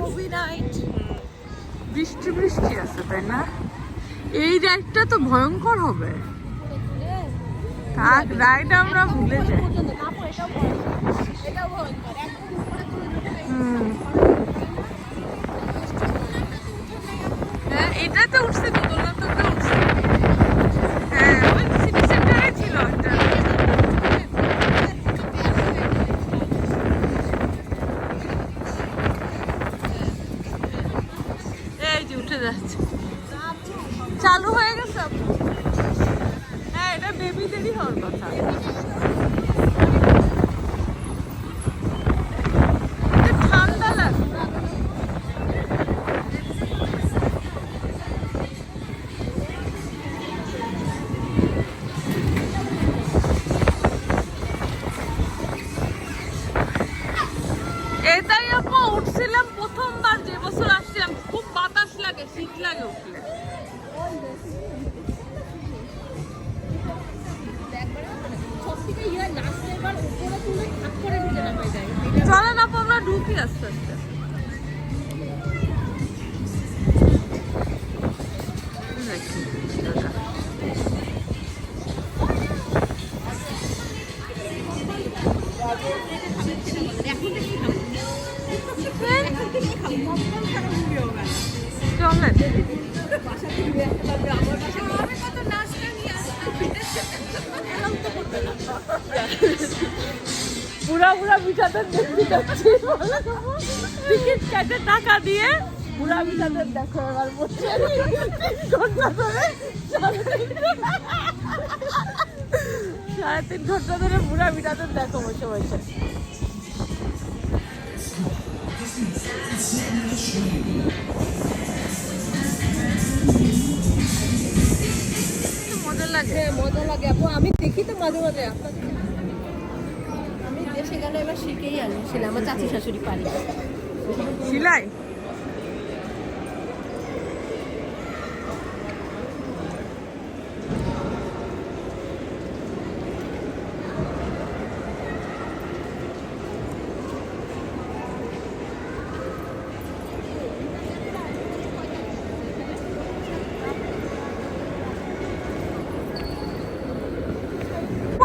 Movie night. বৃষ্টি বৃষ্টি আছে তাই না? এই রাইডটা তো ভয়ঙ্কর হবে। থাক, রাইড আমরা ভুলে যাই। হ্যাঁ, এটাতে উঠছে তো, দোলনাতে উঠছে। হ্যাঁ, ওই সিটি সেন্টারে ছিল একটা। এই যে উঠে যাচ্ছে, চালু হয়ে গেছে। হ্যাঁ, এটা বেবিদেরই হওয়ার কথা। ঠান্ডা লাগে। এটাই আপু উঠছিলাম প্রথমবার, যে বছর আসছিলাম, খুব বাতাস লাগে, শীত লাগে উঠলে। চলে না, আমরা ঢুকি আস্তে আস্তে। বুড়া বুড়া বিছাদের দেখতে যাচ্ছি, টিকিট কেটে টাকা দিয়ে বুড়া বিছাদের দেখো। এবার বলছে 3 ঘন্টা ধরে, 3.5 ঘন্টা ধরে বুড়া বিছাদের দেখো বসে বসে। মজা লাগে, মজা লাগে আপু। আমি দেখি তো মাঝে মাঝে আপনাদের। আমি দেশে গেলে এবার শিখেই আনছিলাম, আমার চাচি শাশুড়ি পারি সিলাই।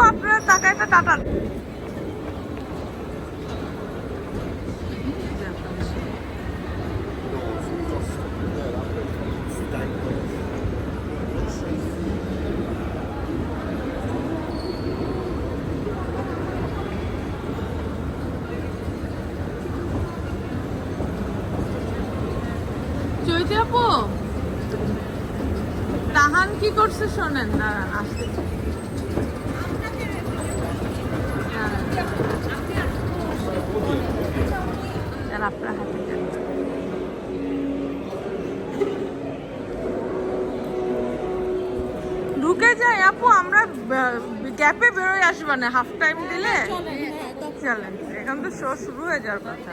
আপনারা টাকাটা টাটা। চৈতি আপু, তাহান কি করছে শোনেন না, আসতে আপনার হাতে ঢুকে যাই আপু। আমরা গ্যাপে বেরোয় আসবো না, হাফ টাইম দিলে চলেন। এখন তো শো শুরু হয়ে যাওয়ার কথা।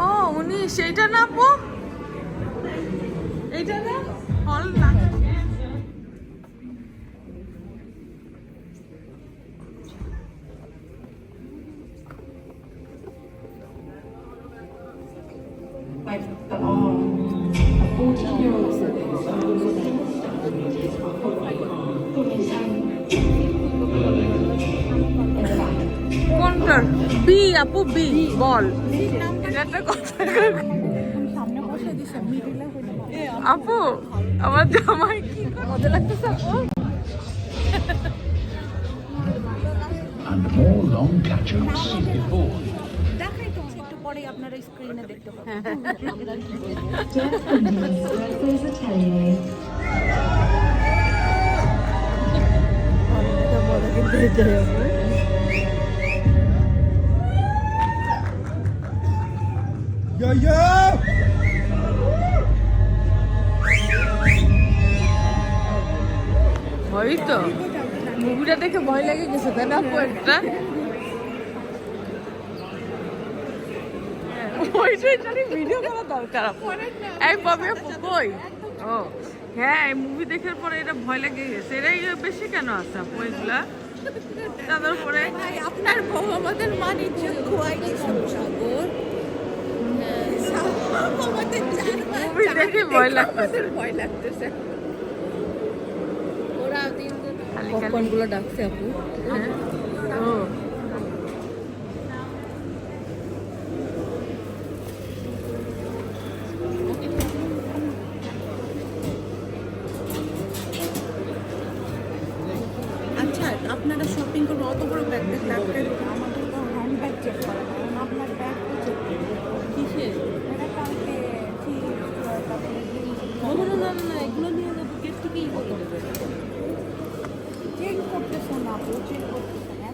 ও উনি সেইটা না আপু, এইটা না হল না। কোনটার? বি আপু, বি বল। আপু আমার জামাই কি মজা লাগতেছে আপু। And more long catch-ups before. দেখাই তো একটু পরে আপনারা স্ক্রিনে দেখতে পাবেন। ওই তো মুভিটা দেখে ভয় লেগে গেছে তাই না আপু একটা? ওইটাই ভিডিও করা দরকার আপু। এই ববি আপু কই? ও হ্যাঁ মুভি দেখার পরে এটা ভয় লেগে গেছে। এরাই বেশি কেন আছে আপু এগুলা তাদের পরে? ভাই আপনার বউ আমাদের বাণিজ্য খোয়াই দিয়েছে সাগর। মুভি দেখে ভয় লাগতেছে। ভয় লাগতেছে। ওরা দিন খালি পপকর্নগুলো ডাকছে আপু। হ্যাঁ ও আচ্ছা আপনারা শপিং করবেন অত বড় ব্যাগ দেখলে আমাদের তো হ্যান্ড ব্যাগ চেক করা কারণ আপনার ব্যাগ তো চেক কিসের এটা কালকে না এগুলো নিয়ে যাবো গেট থেকেই করে দেবে চেক করতেছে না আপু চেক করতেছে না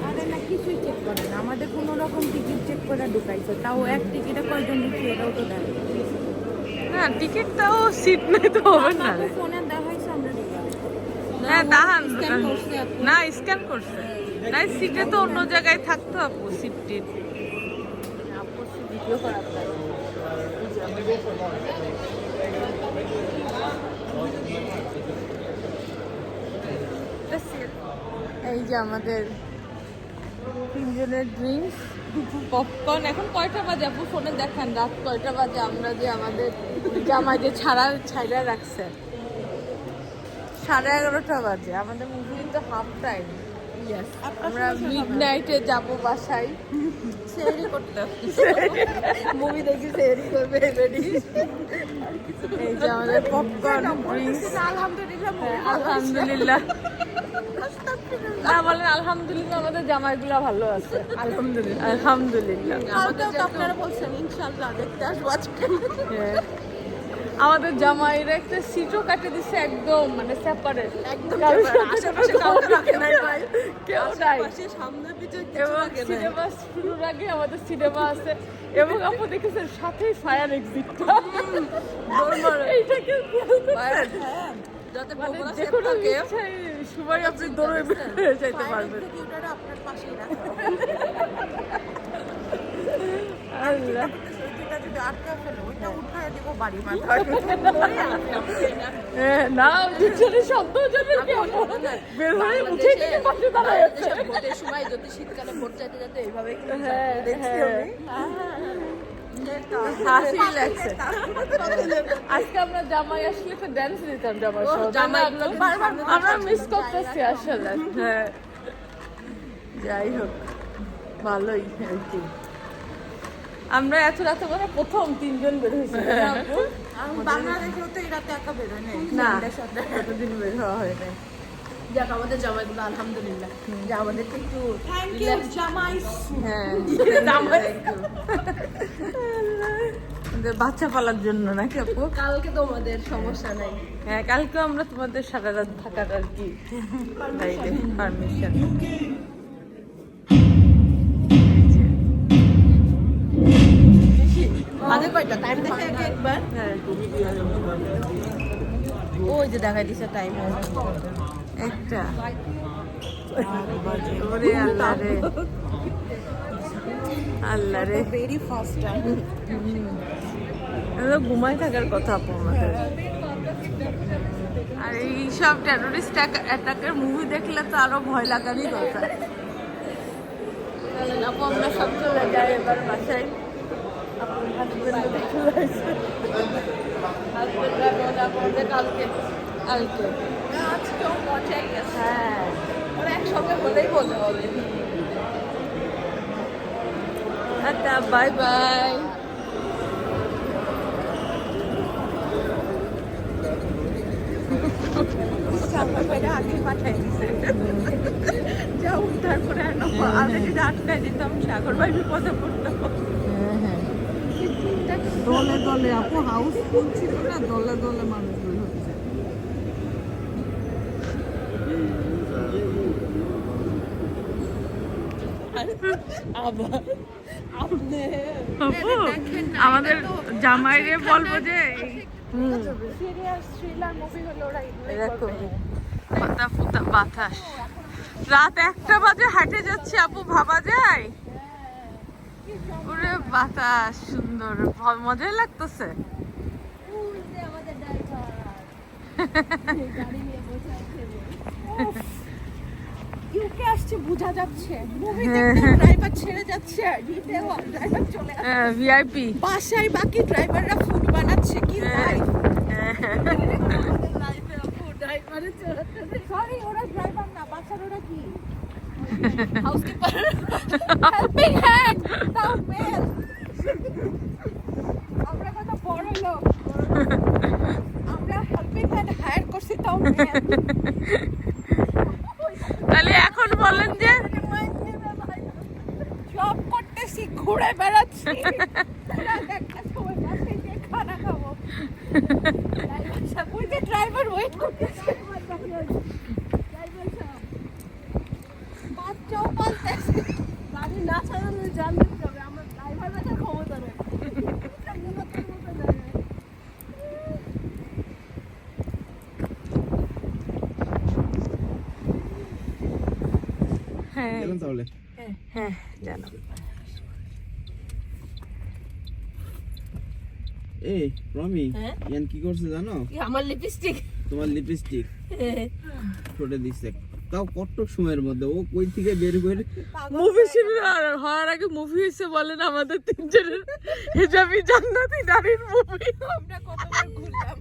আরে না কিছুই চেক করে না আমাদের কোনো রকম টিকিট চেক করে ঢুকাইছে তাও এক টিকিটে কয়জন দিচ্ছি এটাও তো দেয় না টিকিটটাও সিট নেই তো হবে না রে। ফোনে দেখাইছে আমরা হ্যাঁ দাহান না স্ক্যান করছে না সিটে তো অন্য জায়গায় থাকতো আপু সিট টিট ভিডিও করা এই যে আমাদের তিনজনের ড্রিঙ্কস পপকর্ন। এখন কয়টা বাজে আপু ফোনে দেখান রাত কয়টা বাজে? আমরা যে আমাদের জামাই যে ছাড়া রাখছে 11:30 বাজে। আমাদের মুভি তো হাফ টাইম। আমরা মিডনাইটে যাব বাসায় সেরি করতে মুভি দেখি সেরি করবে রেডি এই যে আমাদের পপকর্ন ড্রিঙ্কস। আলহামদুলিল্লাহ আলহামদুলিল্লাহ না বলেন আলহামদুলিল্লাহ আমাদের জামাইগুলো ভালো আছে। আলহামদুলিল্লাহ আলহামদুলিল্লাহ আমাদের তো আপনারা বলছেন ইনশাআল্লাহ দেখতে আসবো আজকে হ্যাঁ। আমাদের জামাইরা একটা সিটও কাটে দিছে একদম মানে সেপারেট একদম কারোর সাথে আশেপাশে কাউকে রাখে নাই ভাই কেউ নাই। আশেপাশে সামনে পিছনে কিছু এবং রাখে নাই সিনেমা শুরুর আগে আমাদের সিনেমা আছে এবং আপু দেখেছেন সাথেই ফায়ার এক্সিটটা এইটাকে হ্যাঁ যাতে মানে বগুড়া যে সেফ কোনো থাকে ইচ্ছায় সময় আপনি দৌড়ে বেরিয়ে যাইতে পারবেন। কম্পিউটারে আপনার পাশেই রাখা আল্লাহ ওইটা যদি আটকা ফেলে ওইটা উঠায় দিব বাড়ি মাথা হ্যাঁ, না পিছনে শব্দ জন্য বের হয়ে উঠে গিয়ে পাশে দাঁড়ায় আছে। ভোটের সময় যদি শীতকালে ভোট চাইতে যেত এইভাবে হ্যাঁ, দেখছি হ্যাঁ। আমি হাসি লাগছে। আজকে আমরা জামাই আসলে একটা ড্যান্স দিতাম জামাই সহ। জামাইগুলো বারবার আমরা মিস করতেছি আসলে। হ্যাঁ যাই হোক ভালোই আর কি। আমরা এত রাতে করে প্রথম তিনজন বের হয়েছি বাংলাদেশেও তো এই রাতে একা বেরোয় নাই না এতদিন বের হওয়া হয় না। যাক আমাদের জামাইগুলো আলহামদুলিল্লাহ যে আমাদেরকে একটু থ্যাংক ইউ জামাই হ্যাঁ জামাই আমাদের বাচ্চা পালার জন্য নাকি আপু? কালকে তোমাদের সমস্যা নাই হ্যাঁ কালকে আমরা তোমাদের সারা রাত থাকার আর কি পারমিশন। মানে কয়টা টাইম দেখে একবার হ্যাঁ ওই যে দেখাই দিছে টাইম একটা ওরে আল্লাহ রে আল্লাহ রে ভেরি ফাস্ট টাইম ঘুমাই থাকার কথা আপু আমাদের। আর এইসব টেরোরিস্ট অ্যাটাকের মুভি দেখলে তো আরো ভয় লাগারই কথা। আপু আমরা সব চলে যাই এবার বাসায়। আপনার হাজবেন্ড চলে আসছে। হাজবেন্ড যাবো কালকে কালকে আজকেও মজাই গেছে হ্যাঁ ওরা একসঙ্গে হলেই মজা হবে আচ্ছা বাই বাই। আগে পাঠাই দিছে যাও তারপরে আমরা যদি আটকায় দিতাম সাগর ভাই বিপদে পড়তাম দলে দলে আপু হাউস ফুল ছিল না দলে দলে মানুষ বের হচ্ছে। আবার আপনি আমাদের জামাইরে বলবো যে সিরিয়াস থ্রিলার মুভি হলো ওরা এরকম পাতা ফুতা বাতাস। রাত 1টা বাজে হাঁটে যাচ্ছে আপু ভাবা যায়? ওরে বাতাস সুন্দর, মজাই লাগতেছে। ইউকে আসছে বোঝা যাচ্ছে, মুভি দেখতে ড্রাইভার ছেড়ে যাচ্ছে, রিতেও ড্রাইভার চলে আসছে, ভিআইপি। বাসায় বাকি ড্রাইভাররা ফুড বানাচ্ছে কি লাইফ। সরি ওরা ড্রাইভার না, বাচ্চারা কি হাউসকিপার, হেল্পিং হ্যান্ড, তাও মেল। আমরা কত বড় লোক, আমরা হেল্পিং হ্যান্ড হায়ার করছি, তাও মেল। তাহলে এখন বলেন যে জব করতেছি, ঘুরে বেড়াচ্ছি, একটা সময় বাসায় গিয়ে খানা খাবো। ওই যে ড্রাইভার ওয়েট করতেছে, বাচ্চাও পালতেছে, গাড়ি না চালানো জানতে হবে, আমার ড্রাইভার বাচ্চার ক্ষমতা নেই। হ্যাঁ গেলাম তাহলে। হ্যাঁ জানো। এই রমি, হ্যাঁ? ইয়ান কি করছে জানো? আমার লিপস্টিক তোমার লিপস্টিক ঠোঁটে দিচ্ছে, তাও কত সময়ের মধ্যে ও কই থেকে বের করে। মুভি শুরু হওয়ার আগে মুভি হয়েছে বলেন আমাদের তিনজনের হিজাবি জান্নাতি নারীর মুভি। আমরা কতবার ঘুরলাম।